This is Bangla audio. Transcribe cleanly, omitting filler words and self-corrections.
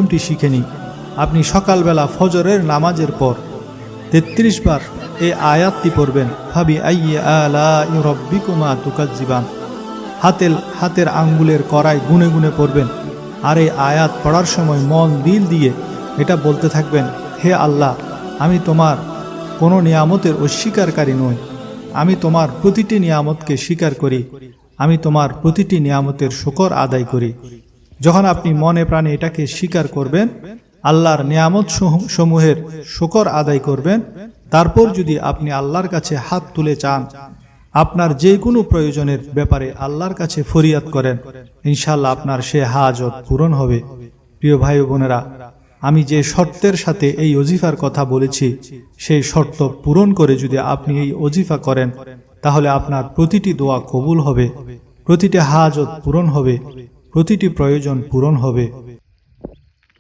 নিয়মটি শিখে নিই। আপনি সকালবেলা ফজরের নামাজের পর 33 বার এই আয়াতটি পড়বেন, ফাবি আইয়ি আলাই রাব্বিকুমা তুকাজ্জিবান। হাতের আঙ্গুলের কড়াই গুনে গুনে পড়বেন। আর এই আয়াত পড়ার সময় মন দিল দিয়ে এটা বলতে থাকবেন, হে আল্লাহ, আমি তোমার কোনো নিয়ামতের অস্বীকারী নই। আমি তোমার প্রতিটি নিয়ামতকে স্বীকার করি। আমি তোমার প্রতিটি নিয়ামতের শুকর আদায় করি। যখন আপনি মনে প্রাণে এটাকে স্বীকার করবেন, আল্লাহর নিয়ামত সমূহের শুকর আদায় করবেন, তারপর যদি আপনি আল্লাহর কাছে হাত তুলে চান, আপনার যে কোনো প্রয়োজনের ব্যাপারে আল্লাহর কাছে ফরিয়াদ করেন, ইনশাআল্লাহ আপনার সে হাজত পূরণ হবে। প্রিয় ভাই ও বোনেরা, আমি যে শর্তের সাথে এই ওজিফার কথা বলেছি, সেই শর্ত পূরণ করে যদি আপনি এই ওজিফা করেন, তাহলে আপনার প্রতিটি দোয়া কবুল হবে, প্রতিটি হাজত পূরণ হবে, প্রতিটি প্রয়োজন পূরণ হবে।